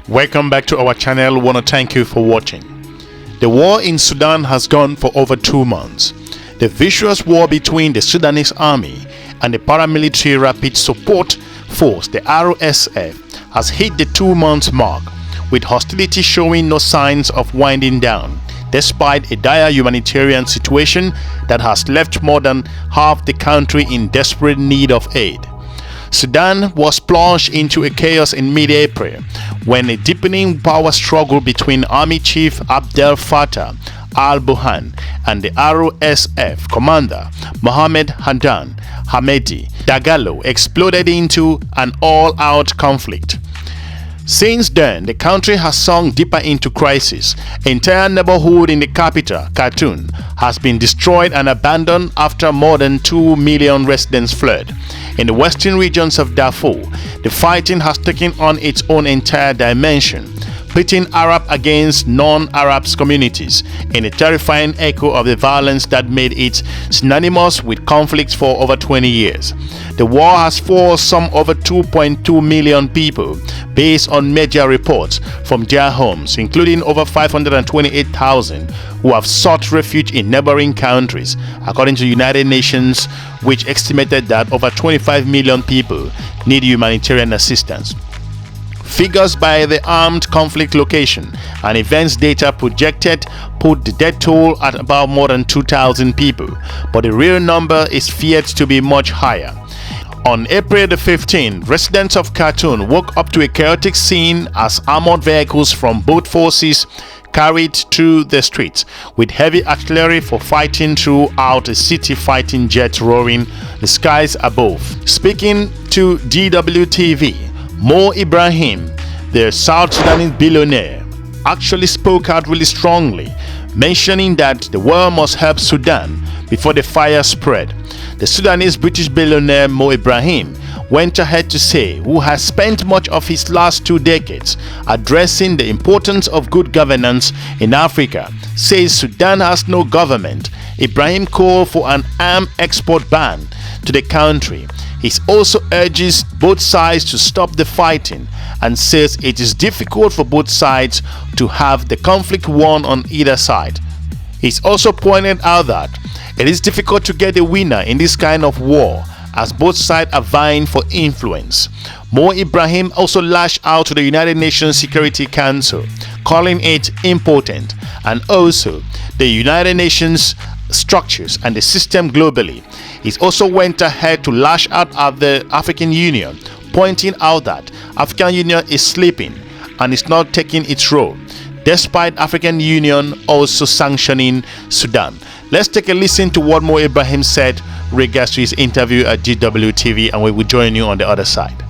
Welcome back to our channel. We want to thank you for watching. The war in Sudan has gone for over 2 months. The vicious war between the Sudanese army and the paramilitary rapid support force, the RSF, has hit the 2-month mark, with hostility showing no signs of winding down, despite a dire humanitarian situation that has left more than half the country in desperate need of aid. Sudan was plunged into a chaos in mid-April when a deepening power struggle between Army Chief Abdel Fattah al-Burhan and the RSF commander Mohamed Hemedti Dagalo exploded into an all-out conflict. Since then, the country has sunk deeper into crisis. Entire neighborhood in the capital, Khartoum, has been destroyed and abandoned after more than 2 million residents fled. In the western regions of Darfur, the fighting has taken on its own entire dimension, pitting Arab against non-Arab communities in a terrifying echo of the violence that made it synonymous with conflict for over 20 years. The war has forced some over 2.2 million people, based on media reports, from their homes, including over 528,000 who have sought refuge in neighboring countries, according to the United Nations, which estimated that over 25 million people need humanitarian assistance. Figures by the Armed Conflict Location and Events Data projected put the death toll at about more than 2,000 people, but the real number is feared to be much higher. On April the 15th, residents of Khartoum woke up to a chaotic scene as armored vehicles from both forces carried through the streets, with heavy artillery for fighting throughout the city, fighting jets roaring the skies above. Speaking to DWTV, Moh Ibrahim, the South Sudanese billionaire, actually spoke out really strongly, mentioning that the world must help Sudan before the fire spread. The Sudanese British billionaire Moh Ibrahim went ahead to say, who has spent much of his last 2 decades addressing the importance of good governance in Africa, says Sudan has no government. Ibrahim called for an arms export ban to the country. He also urges both sides to stop the fighting and says it is difficult for both sides to have the conflict won on either side. He's also pointed out that it is difficult to get a winner in this kind of war, as both sides are vying for influence. Moh Ibrahim also lashed out to the United Nations Security Council, calling it impotent, and also the United Nations structures and the system globally. He also went ahead to lash out at the African Union, pointing out that African Union is sleeping and is not taking its role, despite African Union also sanctioning Sudan. Let's take a listen to what Moh Ibrahim said regards to his interview at GWTV, and we will join you on the other side.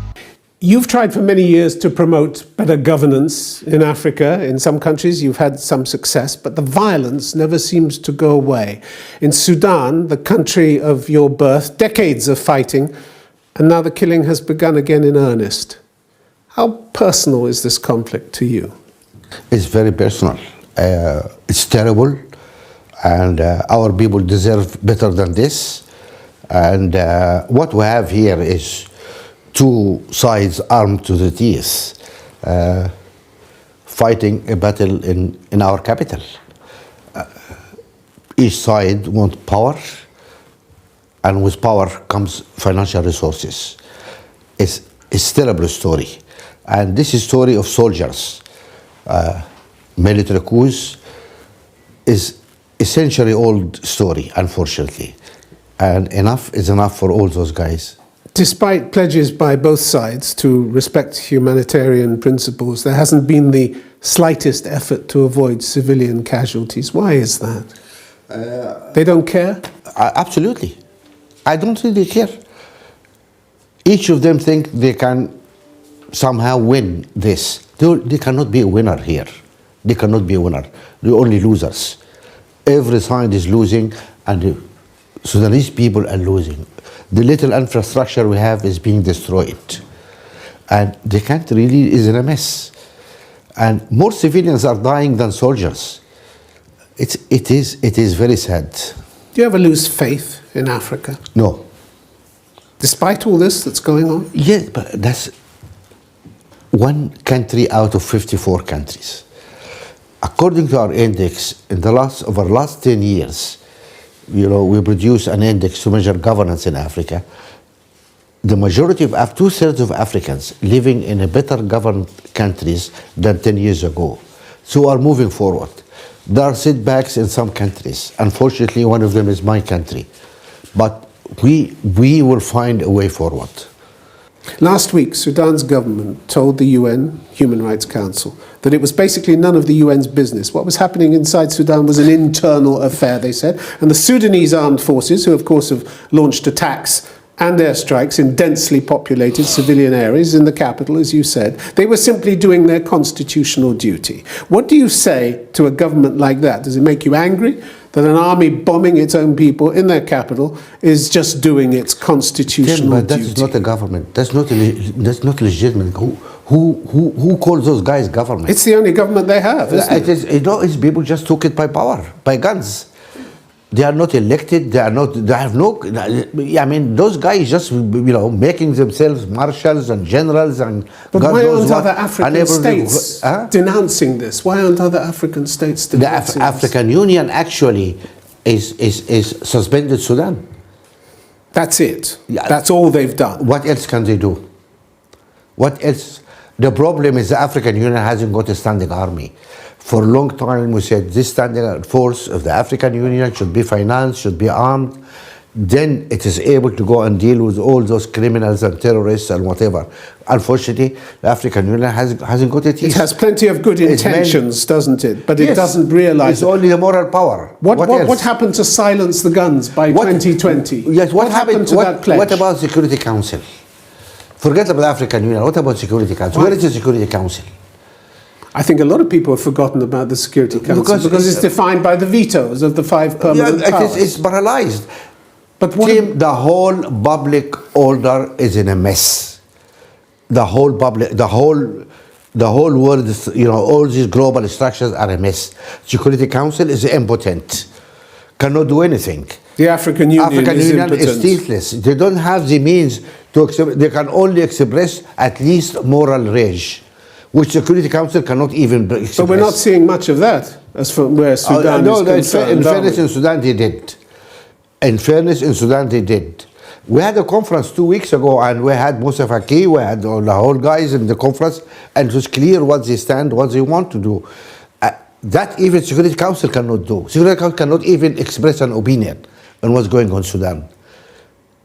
You've tried for many years to promote better governance in Africa. In some countries you've had some success, but the violence never seems to go away. In Sudan, the country of your birth, decades of fighting, and now the killing has begun again in earnest. How personal is this conflict to you? It's very personal. It's terrible, and our people deserve better than this. And what we have here is 2 sides armed to the teeth, fighting a battle in our capital. Each side wants power, and with power comes financial resources. It's a terrible story. And this is a story of soldiers. Military coups is a century-old story, unfortunately. And enough is enough for all those guys. Despite pledges by both sides to respect humanitarian principles, there hasn't been the slightest effort to avoid civilian casualties. Why is that? They don't care? Absolutely. I don't really care. Each of them think they can somehow win this. They cannot be a winner here. They cannot be a winner. They're only losers. Every side is losing, and the Sudanese people are losing. The little infrastructure we have is being destroyed, and the country really is in a mess. And more civilians are dying than soldiers. It is very sad. Do you ever lose faith in Africa? No. Despite all this that's going on? Yes, but that's one country out of 54 countries. According to our index, in the last 10 years, we produce an index to measure governance in Africa. The majority of 2/3 of Africans living in a better governed countries than 10 years ago. So are moving forward. There are setbacks in some countries. Unfortunately, one of them is my country. But we will find a way forward. Last week, Sudan's government told the UN Human Rights Council that it was basically none of the UN's business. What was happening inside Sudan was an internal affair, they said. And the Sudanese armed forces, who of course have launched attacks and airstrikes in densely populated civilian areas in the capital, as you said, they were simply doing their constitutional duty. What do you say to a government like that? Does it make you angry that an army bombing its own people in their capital is just doing its constitutional but that duty? is not a government. That's not legitimate. Who calls those guys government? It's the only government they have, isn't it? It's people just took it by power, by guns. They are not elected. They have no. I mean, those guys just making themselves marshals and generals and. But why aren't other African states denouncing this? Why aren't other African states denouncing the African Union actually is suspended Sudan. That's it. Yeah. That's all they've done. What else can they do? What else? The problem is the African Union hasn't got a standing army. For a long time we said this standing force of the African Union should be financed, should be armed. Then it is able to go and deal with all those criminals and terrorists and whatever. Unfortunately, the African Union hasn't got it. It has plenty of good intentions, doesn't it? But it doesn't realize it's only the moral power. What happened to silence the guns by 2020? Yes, what happened to that pledge? What about Security Council? Forget about the African Union. What about Security Council? Where is the Security Council? I think a lot of people have forgotten about the Security Council because it's defined by the vetoes of the 5 permanent powers. It's paralyzed. But Tim, the whole public order is in a mess. The whole world is, all these global structures are a mess. Security Council is impotent, cannot do anything. The African Union is toothless. They don't have the means to they can only express at least moral rage, which Security Council cannot even express. But we're not seeing much of that as for where Sudan is concerned. In fairness, in Sudan they did. In fairness, in Sudan they did. We had a conference 2 weeks ago, and we had Musa Faki, we had the whole guys in the conference, and it was clear what they stand, what they want to do. That even Security Council cannot do. Security Council cannot even express an opinion on what's going on in Sudan.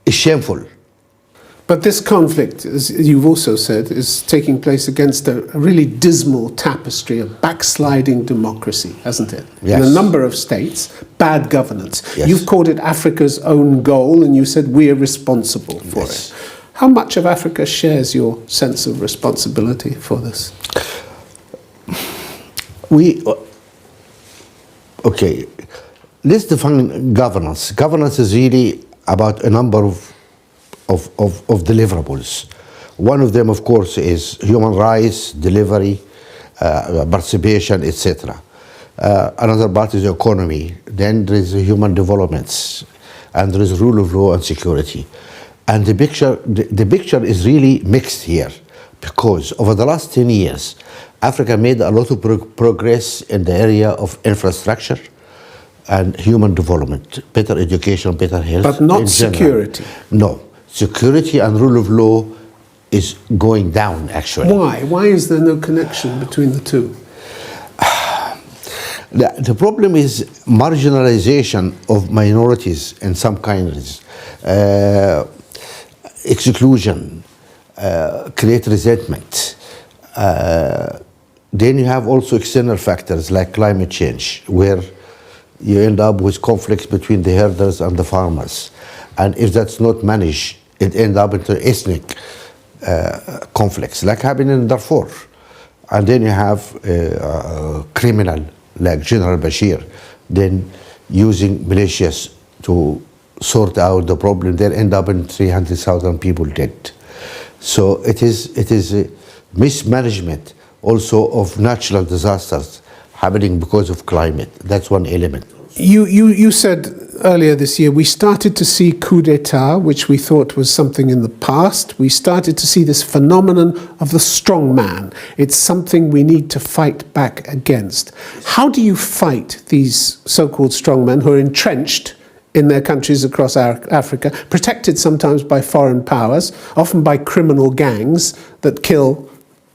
It's shameful. But this conflict, as you've also said, is taking place against a really dismal tapestry of backsliding democracy, hasn't it? Yes. In a number of states, bad governance. Yes. You've called it Africa's own goal, and you said we're responsible for Yes. it. How much of Africa shares your sense of responsibility for this? Okay, let's define governance. Governance is really about a number of deliverables. One of them, of course, is human rights, delivery, participation, etc. Another part is the economy. Then there is human developments, and there is rule of law and security. And the picture is really mixed here, because over the last 10 years, Africa made a lot of progress in the area of infrastructure and human development, better education, better health. But not security. No. Security and rule of law is going down, actually. Why? Why is there no connection between the two? The problem is marginalization of minorities in some countries, exclusion, create resentment. Then you have also external factors like climate change, where you end up with conflicts between the herders and the farmers. And if that's not managed, it ends up into ethnic conflicts, like happened in Darfur. And then you have a criminal like General Bashir, then using militias to sort out the problem. They end up in 300,000 people dead. So it is a mismanagement also of natural disasters happening because of climate. That's one element. You said earlier this year, we started to see coup d'etat, which we thought was something in the past. We started to see this phenomenon of the strong man. It's something we need to fight back against. How do you fight these so-called strongmen who are entrenched in their countries across Africa, protected sometimes by foreign powers, often by criminal gangs that kill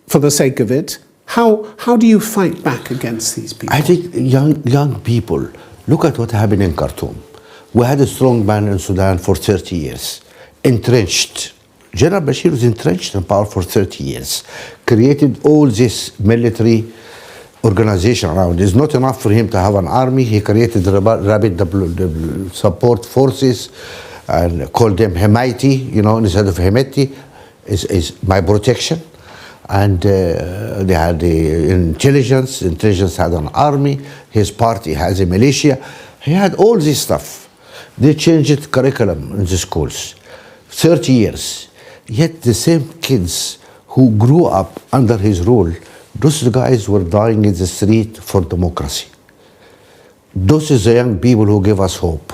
for the sake of it? How do you fight back against these people? I think young people, look at what happened in Khartoum. We had a strong man in Sudan for 30 years, entrenched. General Bashir was entrenched in power for 30 years, created all this military organization around. It's not enough for him to have an army. He created rapid support forces and called them Hemedti, instead of Hemedti, is my protection. And they had the intelligence had an army, his party has a militia. He had all this stuff. They changed curriculum in the schools, 30 years. Yet the same kids who grew up under his rule, those guys were dying in the street for democracy. Those are the young people who give us hope,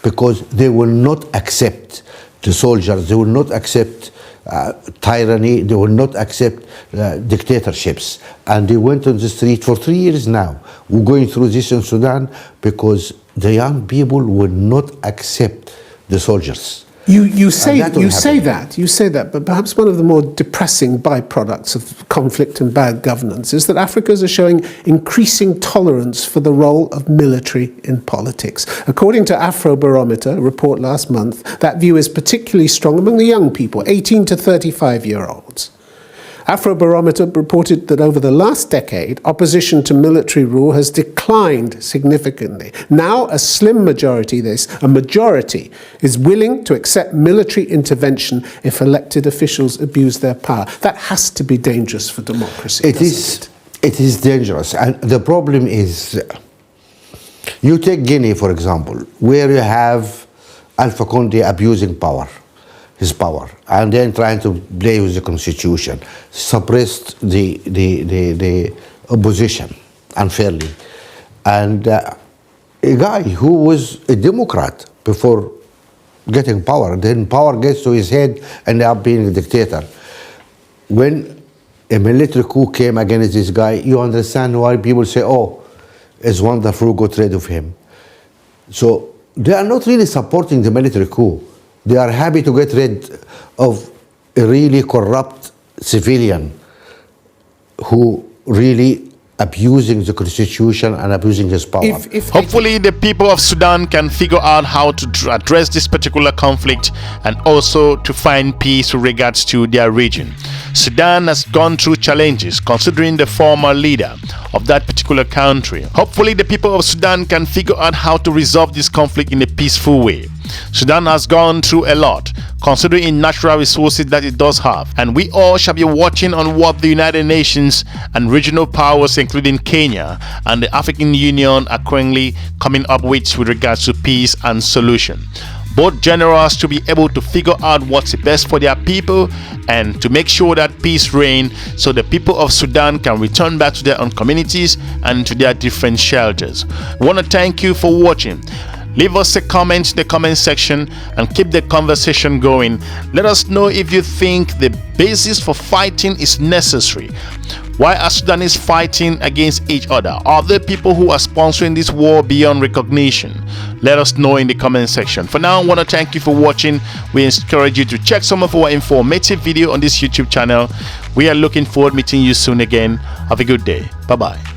because they will not accept the soldiers, they will not accept tyranny, they will not accept dictatorships. And they went on the street for 3 years now. We're going through this in Sudan because the young people will not accept the soldiers. You say that, but perhaps one of the more depressing byproducts of conflict and bad governance is that Africans are showing increasing tolerance for the role of military in politics. According to Afrobarometer, a report last month, that view is particularly strong among the young people, 18 to 35-year-olds. Afrobarometer reported that over the last decade, opposition to military rule has declined significantly. Now, a slim majority, a majority, is willing to accept military intervention if elected officials abuse their power. That has to be dangerous for democracy. It is dangerous. And the problem is, you take Guinea, for example, where you have Alpha Conde abusing his power, and then trying to play with the constitution, suppressed the opposition unfairly. And a guy who was a Democrat before getting power, then power gets to his head and up being a dictator. When a military coup came against this guy, you understand why people say, oh, it's wonderful, got rid of him. So they are not really supporting the military coup. They are happy to get rid of a really corrupt civilian who really abusing the constitution and abusing his power. Hopefully the people of Sudan can figure out how to address this particular conflict and also to find peace with regards to their region. Sudan has gone through challenges considering the former leader of that particular country. Hopefully the people of Sudan can figure out how to resolve this conflict in a peaceful way. Sudan has gone through a lot, considering natural resources that it does have, and we all shall be watching on what the United Nations and regional powers, including Kenya and the African Union, are currently coming up with regards to peace and solution. Both generals to be able to figure out what's best for their people and to make sure that peace reigns so the people of Sudan can return back to their own communities and to their different shelters. I want to thank you for watching. Leave us a comment in the comment section and keep the conversation going. Let us know if you think the basis for fighting is necessary. Why are Sudanese fighting against each other? Are there people who are sponsoring this war beyond recognition? Let us know in the comment section. For now, I want to thank you for watching. We encourage you to check some of our informative video on this YouTube channel. We are looking forward to meeting you soon again. Have a good day. Bye-bye.